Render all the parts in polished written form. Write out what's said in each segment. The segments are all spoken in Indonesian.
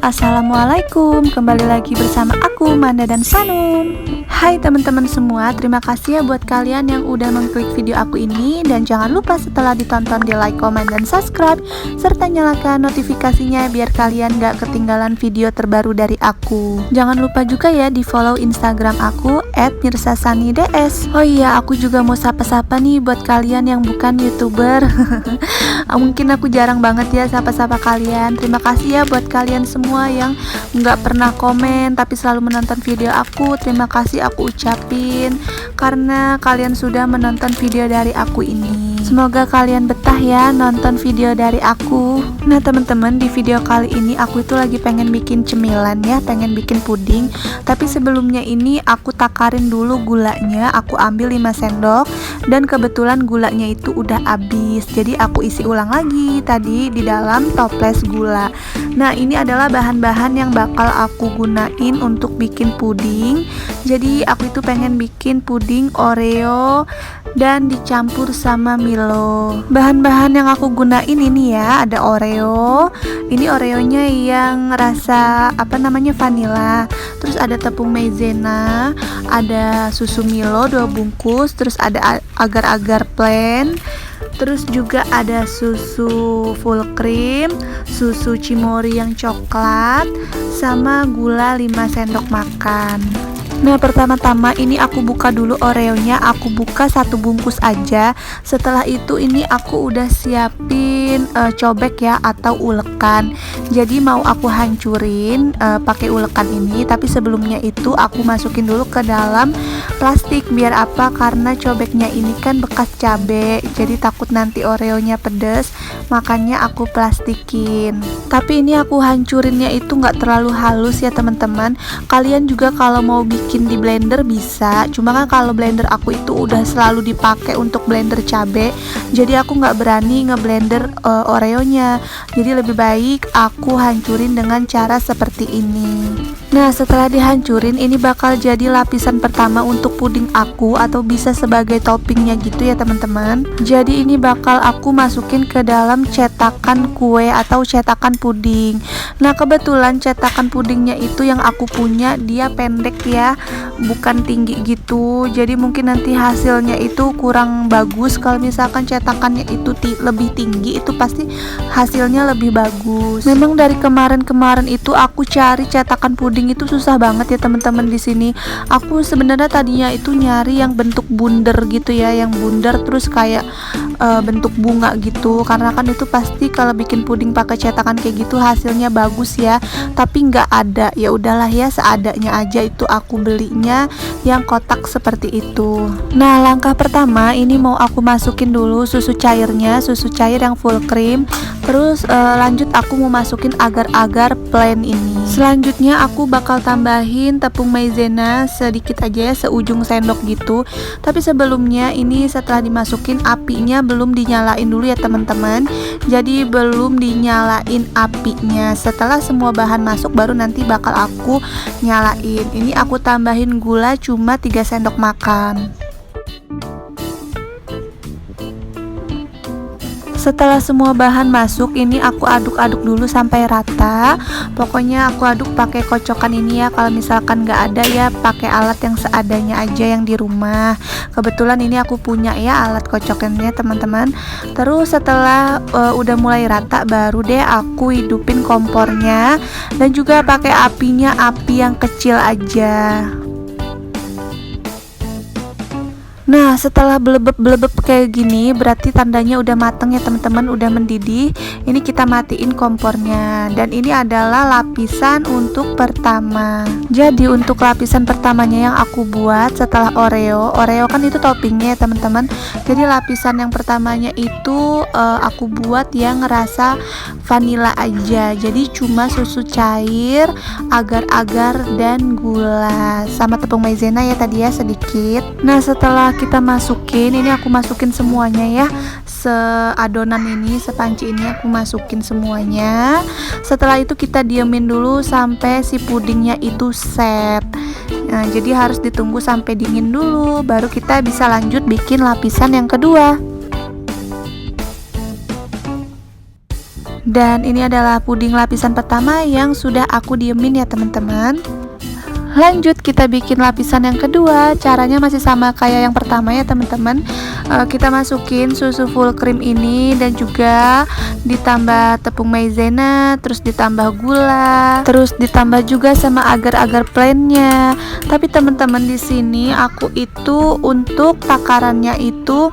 Assalamualaikum, kembali lagi bersama aku Manda dan Sanum. Hai teman-teman semua, terima kasih ya buat kalian yang udah mengklik video aku ini. Dan jangan lupa setelah ditonton di like, comment, dan subscribe, serta nyalakan notifikasinya biar kalian gak ketinggalan video terbaru dari aku. Jangan lupa juga ya di follow Instagram aku @mirsasanids. Oh iya, aku juga mau sapa-sapa nih buat kalian yang bukan YouTuber. Mungkin aku jarang banget ya sapa-sapa kalian. Terima kasih ya buat kalian semua yang nggak pernah komen tapi selalu menonton video aku. Terima kasih aku ucapin karena kalian sudah menonton video dari aku ini. Semoga kalian betah ya nonton video dari aku. Nah teman-teman, di video kali ini aku itu lagi pengen bikin cemilan ya, pengen bikin puding. Tapi sebelumnya ini aku takarin dulu gulanya. Aku ambil 5 sendok dan kebetulan gulanya itu udah habis. Jadi aku isi ulang lagi tadi di dalam toples gula. Nah ini adalah bahan-bahan yang bakal aku gunain untuk bikin puding. Jadi aku itu pengen bikin puding Oreo dan dicampur sama Milo. Bahan-bahan yang aku gunain ini ya, ada Oreo. Ini Oreonya yang rasa vanila. Terus ada tepung maizena, ada susu Milo 2 bungkus, terus ada agar-agar plain. Terus juga ada susu full cream, susu cimori yang coklat, sama gula 5 sendok makan. Nah pertama-tama ini aku buka dulu Oreonya. Aku buka 1 bungkus aja. Setelah itu ini aku udah siapin cobek ya atau ulekan. Jadi mau aku hancurin pakai ulekan ini. Tapi sebelumnya itu aku masukin dulu ke dalam plastik. Biar apa? Karena cobeknya ini kan bekas cabe. Jadi takut nanti Oreonya pedes, makanya aku plastikin. Tapi ini aku hancurinnya itu nggak terlalu halus ya teman-teman. Kalian juga kalau mau bikin di blender bisa, cuma kan kalau blender aku itu udah selalu dipakai untuk blender cabe, jadi aku nggak berani ngeblender Oreonya. Jadi lebih baik aku hancurin dengan cara seperti ini. Nah setelah dihancurin ini bakal jadi lapisan pertama untuk puding aku, atau bisa sebagai toppingnya gitu ya teman-teman. Jadi ini bakal aku masukin ke dalam cetakan kue atau cetakan puding. Nah kebetulan cetakan pudingnya itu yang aku punya dia pendek ya, bukan tinggi gitu. Jadi mungkin nanti hasilnya itu kurang bagus. Kalau misalkan cetakannya itu lebih tinggi, itu pasti hasilnya lebih bagus. Memang dari kemarin-kemarin itu aku cari cetakan puding itu susah banget ya teman-teman. Di sini aku sebenarnya tadinya itu nyari yang bentuk bundar gitu ya, yang bundar terus kayak bentuk bunga gitu, karena kan itu pasti kalau bikin puding pakai cetakan kayak gitu hasilnya bagus ya. Tapi nggak ada, ya udahlah ya seadanya aja itu aku belinya yang kotak seperti itu. Nah langkah pertama ini mau aku masukin dulu susu cairnya, susu cair yang full cream. Terus lanjut aku mau masukin agar-agar plain ini. Selanjutnya aku bakal tambahin tepung maizena sedikit aja ya, seujung sendok gitu. Tapi sebelumnya ini setelah dimasukin apinya belum dinyalain dulu ya teman-teman. Jadi belum dinyalain apinya. Setelah semua bahan masuk baru nanti bakal aku nyalain. Ini aku tambahin gula cuma 3 sendok makan. Setelah semua bahan masuk, ini aku aduk-aduk dulu sampai rata. Pokoknya aku aduk pakai kocokan ini ya. Kalau misalkan nggak ada ya pakai alat yang seadanya aja yang di rumah. Kebetulan ini aku punya ya alat kocokannya teman-teman. Terus setelah udah mulai rata, baru deh aku hidupin kompornya. Dan juga pakai apinya api yang kecil aja. Nah setelah belebeb kayak gini berarti tandanya udah mateng ya teman-teman, udah mendidih. Ini kita matiin kompornya. Dan ini adalah lapisan untuk pertama. Jadi untuk lapisan pertamanya yang aku buat setelah Oreo kan itu toppingnya ya teman-teman. Jadi lapisan yang pertamanya itu aku buat yang rasa vanila aja. Jadi cuma susu cair, agar-agar, dan gula, sama tepung maizena ya tadi ya sedikit. Nah setelah kita masukin, ini aku masukin semuanya ya, seadonan ini, sepanci ini aku masukin semuanya. Setelah itu kita diemin dulu sampai si pudingnya itu set. Nah jadi harus ditunggu sampai dingin dulu, baru kita bisa lanjut bikin lapisan yang kedua. Dan ini adalah puding lapisan pertama yang sudah aku diemin ya teman-teman. Lanjut kita bikin lapisan yang kedua. Caranya masih sama kayak yang pertama ya teman-teman. Kita masukin susu full cream ini dan juga ditambah tepung maizena, terus ditambah gula, terus ditambah juga sama agar-agar plainnya. Tapi teman-teman, di sini aku itu untuk takarannya itu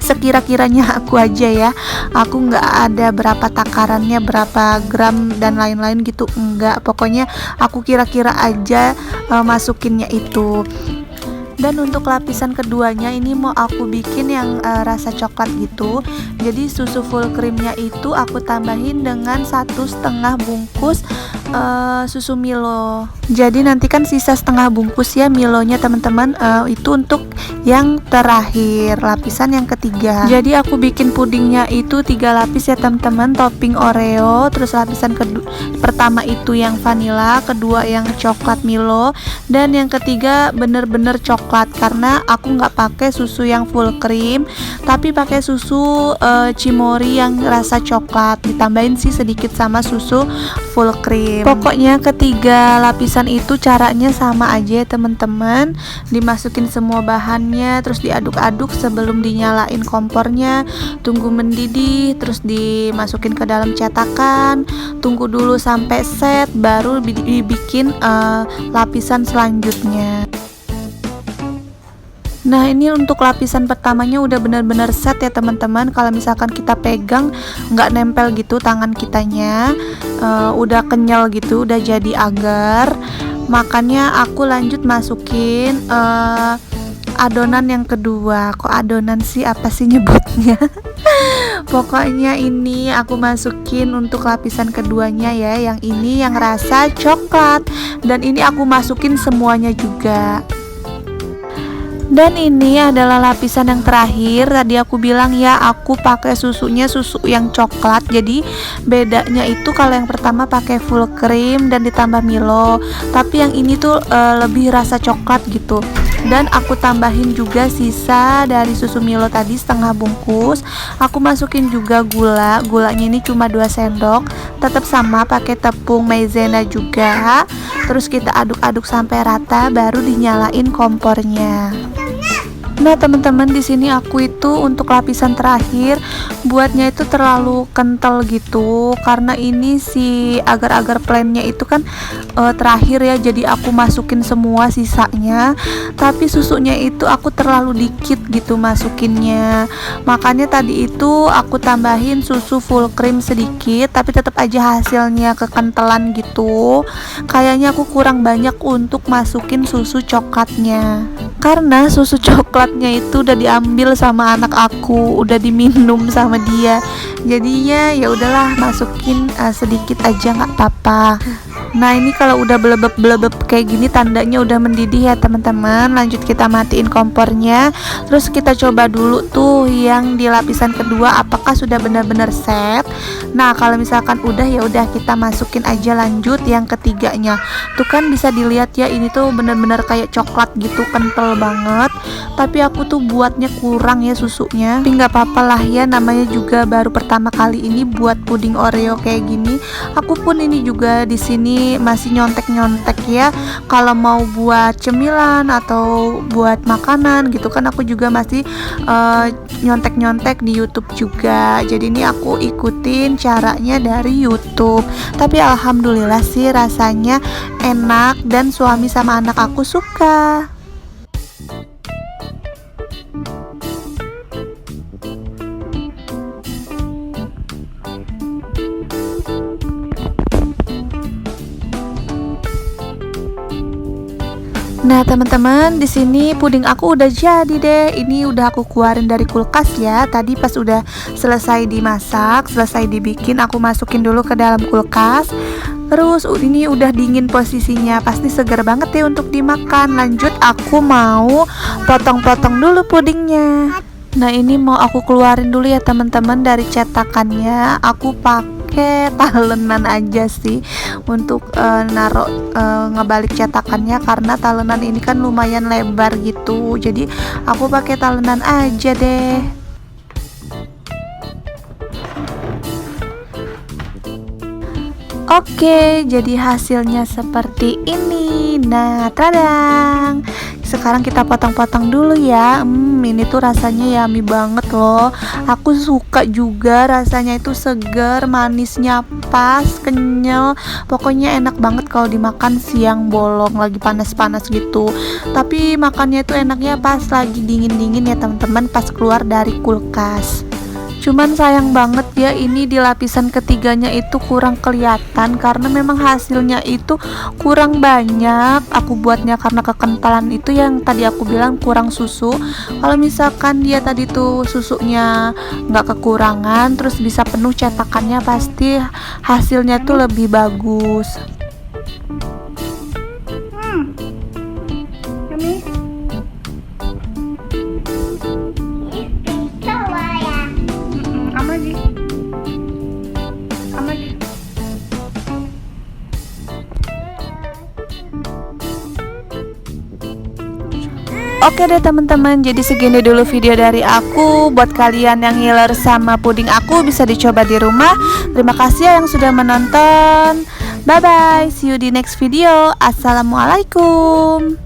sekira-kiranya aku aja ya. Aku nggak ada berapa takarannya, berapa gram dan lain-lain gitu, enggak. Pokoknya aku kira-kira aja masukinnya itu. Dan untuk lapisan keduanya ini mau aku bikin yang rasa coklat gitu. Jadi susu full creamnya itu aku tambahin dengan 1,5 bungkus susu Milo. Jadi nanti kan sisa setengah bungkus ya Milonya teman-teman. Itu untuk yang terakhir, lapisan yang ketiga. Jadi aku bikin pudingnya itu 3 lapis ya teman-teman, topping Oreo. Terus lapisan pertama itu yang vanilla, kedua yang coklat Milo, dan yang ketiga bener-bener coklat karena aku nggak pakai susu yang full cream, tapi pakai susu Cimory yang rasa coklat, ditambahin sih sedikit sama susu full cream. Pokoknya ketiga lapisan itu caranya sama aja ya teman-teman. Dimasukin semua bahannya, terus diaduk-aduk sebelum dinyalain kompornya, tunggu mendidih, terus dimasukin ke dalam cetakan, tunggu dulu sampai set, baru dibikin lapisan selanjutnya. Nah, ini untuk lapisan pertamanya udah benar-benar set ya teman-teman. Kalau misalkan kita pegang nggak nempel gitu tangan kitanya, udah kenyal gitu, udah jadi agar. Makanya aku lanjut masukin adonan yang kedua. Kok adonan sih, apa sih nyebutnya? Pokoknya ini aku masukin untuk lapisan keduanya ya. Yang ini yang rasa coklat, dan ini aku masukin semuanya juga. Dan ini adalah lapisan yang terakhir. Tadi aku bilang ya, aku pakai susunya susu yang coklat. Jadi bedanya itu kalau yang pertama pakai full cream dan ditambah Milo, tapi yang ini tuh lebih rasa coklat gitu. Dan aku tambahin juga sisa dari susu Milo tadi setengah bungkus. Aku masukin juga gulanya ini cuma 2 sendok. Tetap sama pakai tepung maizena juga. Terus kita aduk-aduk sampai rata, baru dinyalain kompornya. Nah teman-teman, di sini aku itu untuk lapisan terakhir buatnya itu terlalu kental gitu, karena ini si agar-agar plainnya itu kan terakhir ya, jadi aku masukin semua sisanya. Tapi susunya itu aku terlalu dikit gitu masukinnya, makanya tadi itu aku tambahin susu full cream sedikit, tapi tetap aja hasilnya kekentalan gitu. Kayaknya aku kurang banyak untuk masukin susu coklatnya, karena susu coklatnya itu udah diambil sama anak aku, udah diminum sama dia. Jadinya ya udahlah, masukin sedikit aja nggak apa-apa. Nah ini kalau udah belebeb kayak gini tandanya udah mendidih ya teman-teman. Lanjut kita matiin kompornya, terus kita coba dulu tuh yang di lapisan kedua apakah sudah benar-benar set. Nah kalau misalkan udah, ya udah kita masukin aja lanjut yang ketiganya. Tuh kan bisa dilihat ya, ini tuh benar-benar kayak coklat gitu, kental banget. Tapi aku tuh buatnya kurang ya susunya, tapi nggak apa-apa lah ya, namanya juga baru pertama kali ini buat puding Oreo kayak gini. Aku pun ini juga di sini masih nyontek-nyontek ya, kalau mau buat cemilan atau buat makanan gitu kan, aku juga masih nyontek-nyontek di YouTube juga. Jadi ini aku ikutin caranya dari YouTube. Tapi alhamdulillah sih rasanya enak dan suami sama anak aku suka. Nah teman-teman, di sini puding aku udah jadi deh. Ini udah aku keluarin dari kulkas ya. Tadi pas udah selesai dimasak, selesai dibikin, aku masukin dulu ke dalam kulkas. Terus ini udah dingin posisinya, pasti segar banget ya untuk dimakan. Lanjut aku mau potong-potong dulu pudingnya. Nah ini mau aku keluarin dulu ya teman-teman dari cetakannya. Aku pakai talenan aja sih untuk ngebalik cetakannya, karena talenan ini kan lumayan lebar gitu. Jadi aku pakai talenan aja deh. Oke, jadi hasilnya seperti ini. Nah, tadang. Sekarang kita potong-potong dulu ya. Ini tuh rasanya yummy banget loh. Aku suka juga, rasanya itu seger, manisnya pas, kenyal. Pokoknya enak banget kalau dimakan siang bolong lagi panas-panas gitu. Tapi makannya itu enaknya pas lagi dingin-dingin ya teman-teman, pas keluar dari kulkas. Cuman sayang banget ya, ini di lapisan ketiganya itu kurang kelihatan karena memang hasilnya itu kurang banyak. Aku buatnya karena kekentalan itu yang tadi aku bilang kurang susu. Kalau misalkan dia tadi tuh susunya nggak kekurangan, terus bisa penuh cetakannya, pasti hasilnya tuh lebih bagus. Oke deh teman-teman, jadi segini dulu video dari aku. Buat kalian yang ngiler sama puding aku, bisa dicoba di rumah. Terima kasih ya yang sudah menonton. Bye bye, see you di next video. Assalamualaikum.